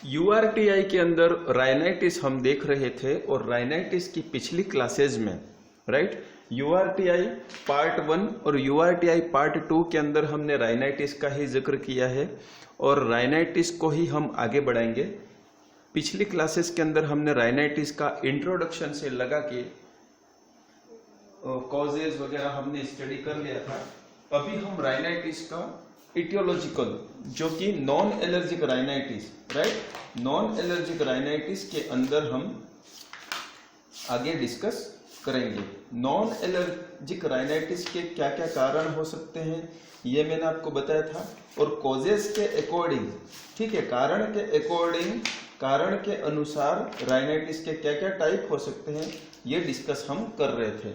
यूआरटीआई के अंदर राइनाइटिस हम देख रहे थे और राइनाइटिस की पिछली क्लासेज में राइट यूआरटीआई पार्ट 1 और यूआरटीआई पार्ट 2 के अंदर हमने राइनाइटिस का ही जिक्र किया है और राइनाइटिस को ही हम आगे बढ़ाएंगे। पिछली क्लासेस के अंदर हमने राइनाइटिस का इंट्रोडक्शन से लगा के कॉजेज वगैरह हमने स्टडी कर लिया था। अभी हम राइनाइटिस का इटियोलॉजिकल जो कि non allergic rhinitis right non allergic rhinitis के अंदर हम आगे डिस्कस करेंगे। नॉन एलर्जिक राइनाइटिस के क्या क्या कारण हो सकते हैं ये मैंने आपको बताया था और कॉजेज के अकॉर्डिंग ठीक है कारण के अकॉर्डिंग कारण के अनुसार राइनाइटिस के क्या क्या टाइप हो सकते हैं ये डिस्कस हम कर रहे थे।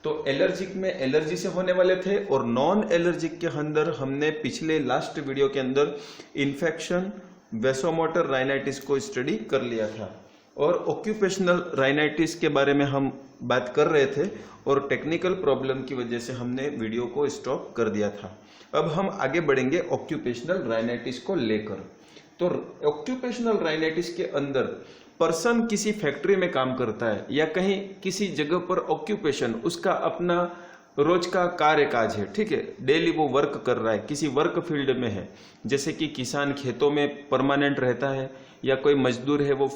तो एलर्जिक में एलर्जी से होने वाले थे और नॉन एलर्जिक के अंदर हमने पिछले लास्ट वीडियो के अंदर इन्फेक्शन वेसोमोटर राइनाइटिस को स्टडी कर लिया था और ऑक्यूपेशनल राइनाइटिस के बारे में हम बात कर रहे थे और टेक्निकल प्रॉब्लम की वजह से हमने वीडियो को स्टॉप कर दिया था। अब हम आगे बढ़ेंगे ऑक्यूपेशनल राइनाइटिस को लेकर। तो ऑक्यूपेशनल राइनाइटिस के अंदर पर्सन किसी फैक्ट्री में काम करता है या कहीं किसी जगह पर ऑक्यूपेशन उसका अपना रोज का कार्य काज है ठीक है डेली वो वर्क कर रहा है किसी वर्क फील्ड में है जैसे कि किसान खेतों में परमानेंट रहता है या कोई मजदूर है वो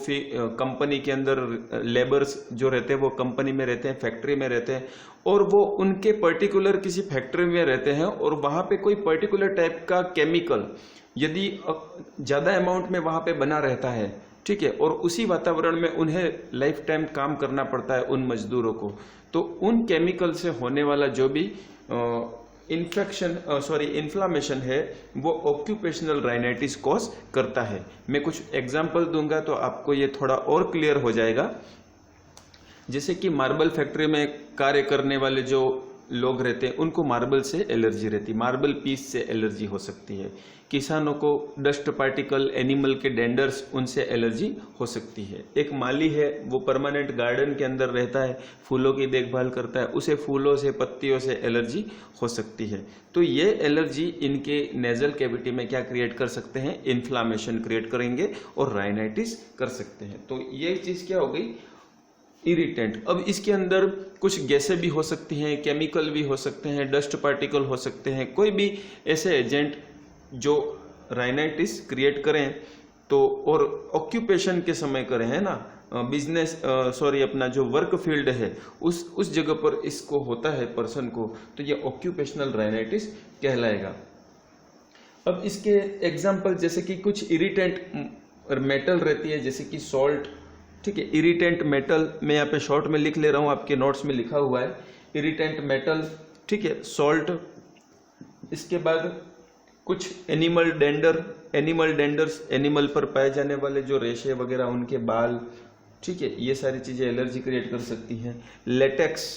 कंपनी के अंदर लेबर्स जो रहते हैं वो कंपनी में रहते हैं फैक्ट्री में रहते हैं और वो उनके पर्टिकुलर किसी फैक्ट्री में रहते हैं और वहां पे कोई पर्टिकुलर टाइप का केमिकल यदि ज्यादा अमाउंट में वहां पे बना रहता है ठीक है और उसी वातावरण में उन्हें लाइफ टाइम काम करना पड़ता है उन मजदूरों को तो उन केमिकल से होने वाला जो भी इन्फ्लामेशन है वो ऑक्यूपेशनल राइनाइटिस कॉज करता है। मैं कुछ एग्जांपल दूंगा तो आपको ये थोड़ा और क्लियर हो जाएगा। जैसे कि मार्बल फैक्ट्री में कार्य करने वाले जो लोग रहते हैं उनको मार्बल से एलर्जी रहती है मार्बल पीस से एलर्जी हो सकती है। किसानों को डस्ट पार्टिकल एनिमल के डेंडर्स उनसे एलर्जी हो सकती है। एक माली है वो परमानेंट गार्डन के अंदर रहता है फूलों की देखभाल करता है उसे फूलों से पत्तियों से एलर्जी हो सकती है। तो ये एलर्जी इनके नेजल कैविटी में क्या क्रिएट कर सकते हैं इन्फ्लामेशन क्रिएट करेंगे और राइनाइटिस कर सकते हैं। तो ये चीज क्या हो गई इरिटेंट। अब इसके अंदर कुछ गैसें भी हो सकती हैं केमिकल भी हो सकते हैं डस्ट पार्टिकल हो सकते हैं कोई भी ऐसे एजेंट जो राइनाइटिस क्रिएट करें तो और ऑक्यूपेशन के समय करें है ना बिजनेस अपना जो वर्क फील्ड है उस जगह पर इसको होता है पर्सन को तो ये ऑक्यूपेशनल राइनाइटिस कहलाएगा। अब इसके एग्जांपल जैसे कि कुछ इरिटेंट मेटल रहती है जैसे कि सॉल्ट ठीक है इरिटेंट मेटल मैं यहाँ पे शॉर्ट में लिख ले रहा हूँ आपके नोट्स में लिखा हुआ है इरिटेंट मेटल ठीक है सॉल्ट। इसके बाद कुछ एनिमल डेंडर्स एनिमल पर पाए जाने वाले जो रेशे वगैरह उनके बाल ठीक है ये सारी चीजें एलर्जी क्रिएट कर सकती हैं। लेटेक्स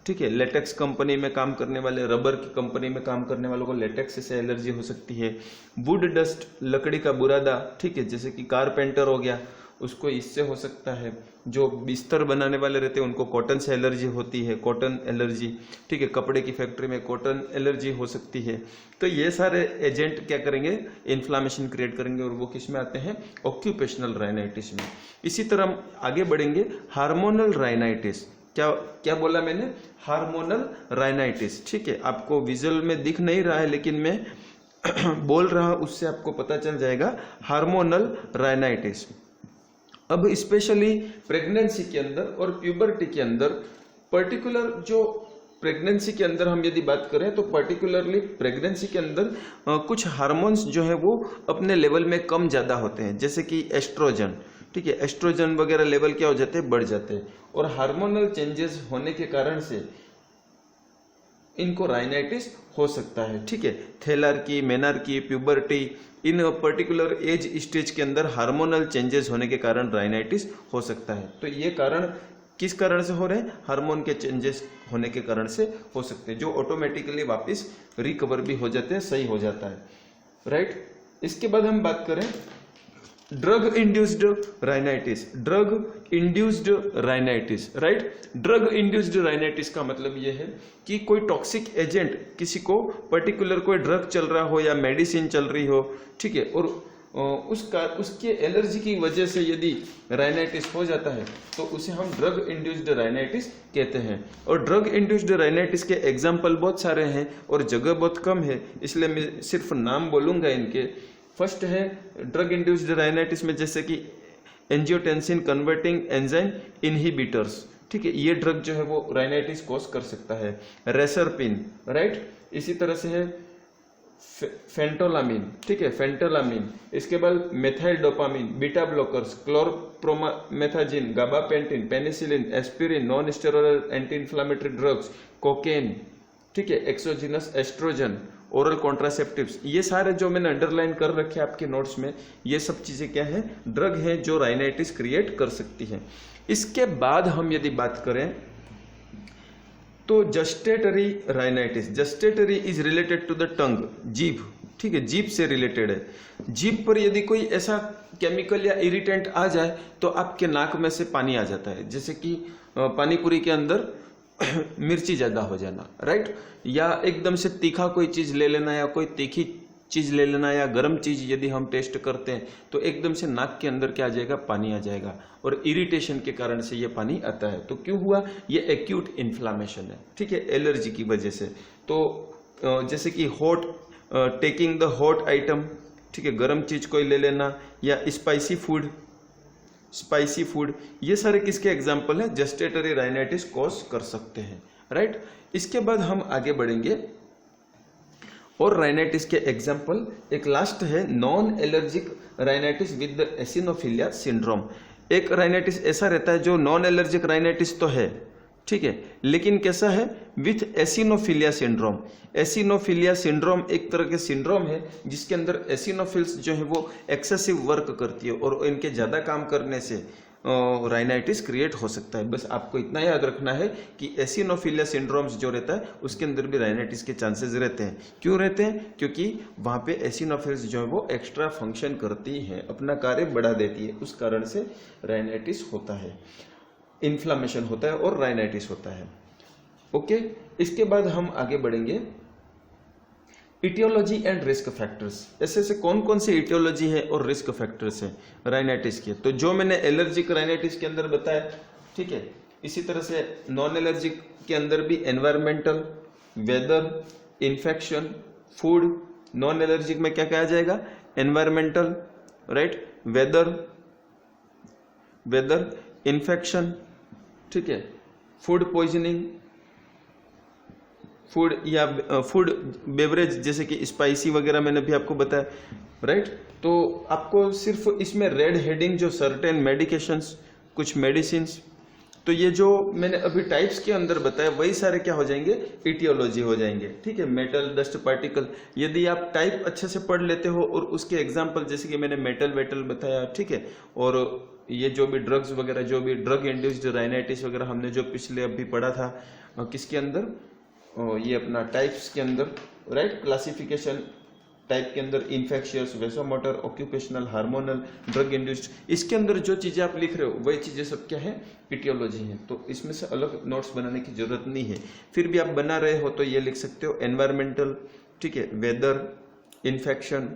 ठीक है लेटेक्स कंपनी में काम करने वाले रबर की कंपनी में काम करने वालों को लेटेक्स से एलर्जी हो सकती है। वुड डस्ट लकड़ी का बुरादा ठीक है जैसे कि कारपेंटर हो गया उसको इससे हो सकता है। जो बिस्तर बनाने वाले रहते हैं उनको कॉटन से एलर्जी होती है कॉटन एलर्जी ठीक है कपड़े की फैक्ट्री में कॉटन एलर्जी हो सकती है। तो ये सारे एजेंट क्या करेंगे इन्फ्लामेशन क्रिएट करेंगे और वो किस में आते हैं ऑक्यूपेशनल राइनाइटिस में। इसी तरह आगे बढ़ेंगे हार्मोनल राइनाइटिस। क्या बोला मैंने हार्मोनल राइनाइटिस ठीक है आपको विजुअल में दिख नहीं रहा है लेकिन मैं बोल रहा उससे आपको पता चल जाएगा हार्मोनल राइनाइटिस। अब स्पेशली प्रेगनेंसी के अंदर और प्यूबर्टी के अंदर पर्टिकुलर जो प्रेगनेंसी के अंदर हम यदि बात करें तो पर्टिकुलरली प्रेगनेंसी के अंदर कुछ हार्मोन्स जो है वो अपने लेवल में कम ज्यादा होते हैं जैसे कि एस्ट्रोजन ठीक है एस्ट्रोजन वगैरह लेवल क्या हो जाते हैं बढ़ जाते हैं और हार्मोनल चेंजेस होने के कारण से इनको राइनाइटिस हो सकता है ठीक है। Thelarche menarche puberty in particular age stage के अंदर हार्मोनल चेंजेस होने के कारण राइनाइटिस हो सकता है। तो ये कारण किस कारण से हो रहे हैं हार्मोन के चेंजेस होने के कारण से हो सकते हैं जो ऑटोमेटिकली वापस रिकवर भी हो जाते हैं सही हो जाता है राइट। इसके बाद हम बात करें drug induced rhinitis right. Drug induced rhinitis का मतलब यह है कि कोई टॉक्सिक एजेंट किसी को पर्टिकुलर कोई ड्रग चल रहा हो या मेडिसिन चल रही हो ठीक है और उसके एलर्जी की वजह से यदि राइनाइटिस हो जाता है तो उसे हम ड्रग इंड्यूस्ड राइनाइटिस कहते हैं। और ड्रग इंड्यूस्ड राइनाइटिस के एग्जाम्पल बहुत सारे हैं और जगह बहुत कम है, इसलिए मैं सिर्फ नाम बोलूंगा इनके। फर्स्ट है ड्रग इंड्यूस्ड राइनाइटिस में जैसे कि एंजियोटेंसिन कन्वर्टिंग एंजाइम इनहिबिटर्स, ठीक है, ये ड्रग जो है वो राइनाइटिस कॉज कर सकता है। रेसरपिन, राइट, इसी तरह से है फेंटोलामिन, ठीक है, फेंटोलामिन। इसके बाद methyl dopamine, beta blockers, chlorpromazine, gabapentin, penicillin, aspirin, non steroidal anti inflammatory drugs, cocaine, ठीक है, एक्सोजिनस एस्ट्रोजन, ओरल कॉन्ट्रासेप्टिव्स, ये सारे जो मैंने अंडरलाइन कर रखे हैं आपके नोट्स में, ये सब चीजें क्या है, ड्रग है जो राइनाइटिस क्रिएट कर सकती है। इसके बाद हम यदि बात करें तो gustatory rhinitis, gustatory is related to the tongue, जीभ, ठीक है, जीभ से रिलेटेड है। जीभ पर यदि कोई ऐसा केमिकल या इरिटेंट आ जाए तो आपके नाक में से पानी आ जाता है, जैसे कि पानीपुरी के अंदर मिर्ची ज्यादा हो जाना, राइट, या एकदम से तीखा कोई चीज ले लेना या कोई तीखी चीज ले लेना या गर्म चीज यदि हम टेस्ट करते हैं तो एकदम से नाक के अंदर क्या आ जाएगा, पानी आ जाएगा, और इरिटेशन के कारण से ये पानी आता है। तो क्यों हुआ, ये एक्यूट इन्फ्लामेशन है, ठीक है, एलर्जी की वजह से। तो जैसे कि hot, taking the hot item, ठीक है, गर्म चीज कोई ले लेना, या स्पाइसी फूड, स्पाइसी फूड, ये सारे किसके एग्जाम्पल हैं, जस्टेटरी राइनाइटिस कॉज कर सकते हैं, राइट। इसके बाद हम आगे बढ़ेंगे और राइनाइटिस के एग्जाम्पल, एक लास्ट है non allergic rhinitis with the eosinophilia syndrome. एक राइनाइटिस ऐसा रहता है जो नॉन एलर्जिक राइनाइटिस तो है, ठीक है, लेकिन कैसा है, विथ एसिनोफिलिया सिंड्रोम। एसिनोफिलिया सिंड्रोम एक तरह के सिंड्रोम है जिसके अंदर एसिनोफिल्स जो है वो एक्सेसिव वर्क करती है और इनके ज्यादा काम करने से राइनाइटिस क्रिएट हो सकता है। बस आपको इतना याद रखना है कि एसिनोफिलिया सिंड्रोम्स जो रहता है उसके अंदर भी राइनाइटिस के चांसेस रहते हैं। क्यों रहते हैं, क्योंकि वहां पे एसिनोफिल्स जो है वो एक्स्ट्रा फंक्शन करती हैं, अपना कार्य बढ़ा देती है, उस कारण से राइनाइटिस होता है, इन्फ्लामेशन होता है और राइनाइटिस होता है। ओके, इसके बाद हम आगे बढ़ेंगे इटियोलॉजी एंड रिस्क फैक्टर्स। ऐसे कौन कौन से इटियोलॉजी है और रिस्क फैक्टर्स है राइनाइटिस के, तो जो मैंने एलर्जिक राइनाइटिस के अंदर बताया, ठीक है, इसी तरह से नॉन एलर्जिक के अंदर भी environmental, weather, infection, food. Non allergic में क्या कहा जाएगा, एनवायरमेंटल, राइट, वेदर, इन्फेक्शन, ठीक है, फूड पॉइजनिंग, फूड या फूड बेवरेज जैसे कि स्पाइसी वगैरह मैंने भी आपको बताया, राइट। तो आपको सिर्फ इसमें रेड हेडिंग जो सर्टेन मेडिकेशंस, कुछ मेडिसिन्स, तो ये जो मैंने अभी टाइप्स के अंदर बताया वही सारे क्या हो जाएंगे, इटियोलॉजी हो जाएंगे, ठीक है। मेटल, डस्ट पार्टिकल, यदि आप टाइप अच्छे से पढ़ लेते हो और उसके एग्जाम्पल जैसे कि मैंने मेटल वेटल बताया, ठीक है, और ये जो भी ड्रग्स वगैरह, जो भी ड्रग इंड्यूस्ड राइनाइटिस वगैरह हमने जो पिछले अभी पढ़ा था, किसके अंदर, ये अपना टाइप्स के अंदर, राइट, क्लासिफिकेशन टाइप के अंदर, infectious, vasomotor, occupational, hormonal, drug induced, इसके अंदर जो चीजें आप लिख रहे हो वही चीजें सब क्या है, इटियोलॉजी है। तो इसमें से अलग नोट्स बनाने की जरूरत नहीं है, फिर भी आप बना रहे हो तो ये लिख सकते हो, एनवायरमेंटल, ठीक है, weather, infection,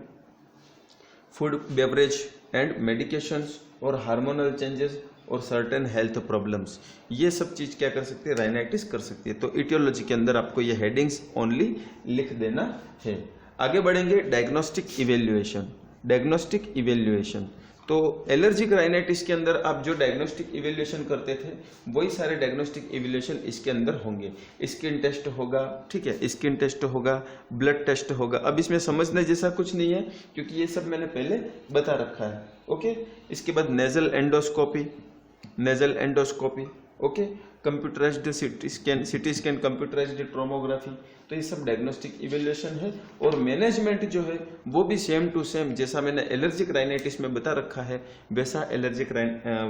food beverage and medications, और हार्मोनल चेंजेस, और सर्टेन हेल्थ प्रॉब्लम्स, ये सब चीज क्या कर सकती है, राइनाइटिस कर सकती है। तो इटियोलॉजी के अंदर आपको ये हेडिंग्स ओनली लिख देना है। आगे बढ़ेंगे डायग्नोस्टिक इवेल्युएशन। डायग्नोस्टिक इवेल्युएशन, तो एलर्जिक राइनाइटिस के अंदर आप जो डायग्नोस्टिक इवेल्युएशन करते थे वही सारे डायग्नोस्टिक इवेल्युएशन इसके अंदर होंगे। स्किन टेस्ट होगा, ठीक है, स्किन टेस्ट होगा, ब्लड टेस्ट होगा। अब इसमें समझने जैसा कुछ नहीं है क्योंकि ये सब मैंने पहले बता रखा है, ओके। इसके बाद nasal endoscopy, nasal endoscopy, okay, computerised CT scan, computerised tomography, तो ये सब डायग्नोस्टिक इवेल्युएशन है। और मैनेजमेंट जो है वो भी सेम टू सेम, जैसा मैंने एलर्जिक राइनाइटिस में बता रखा है वैसा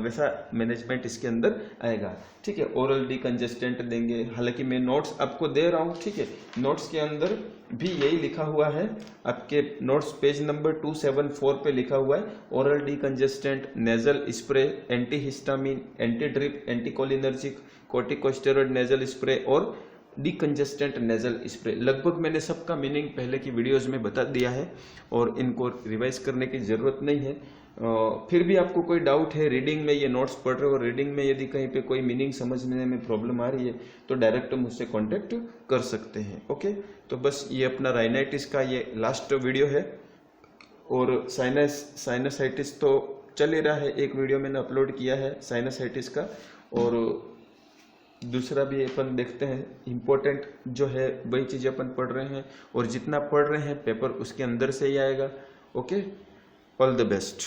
वैसा मैनेजमेंट इसके अंदर आएगा, ठीक है। ओरल डिकंजेस्टेंट देंगे, हालांकि मैं नोट्स आपको दे रहा हूँ, ठीक है, नोट्स के अंदर भी यही लिखा हुआ है, आपके नोट्स पेज नंबर 274 पे लिखा हुआ है, oral decongestant, nasal spray, antihistamine, anti drip, anticholinergic, corticosteroid nasal spray और डिकंजेस्टेंट नेजल स्प्रे। लगभग मैंने सबका मीनिंग पहले की वीडियोस में बता दिया है और इनको रिवाइज करने की जरूरत नहीं है। फिर भी आपको कोई डाउट है, रीडिंग में ये नोट्स पढ़ रहे हो, रीडिंग में यदि कहीं पे कोई मीनिंग समझने में प्रॉब्लम आ रही है तो डायरेक्ट मुझसे कांटेक्ट कर सकते हैं। ओके, तो बस ये अपना राइनाइटिस का ये लास्ट वीडियो है। और साइनसाइटिस तो चल ही रहा है, एक वीडियो मैंने अपलोड किया है साइनसाइटिस का, और दूसरा भी अपन देखते हैं। इम्पोर्टेंट जो है वही चीज़ अपन पढ़ रहे हैं, और जितना पढ़ रहे हैं पेपर उसके अंदर से ही आएगा। Okay, all the best.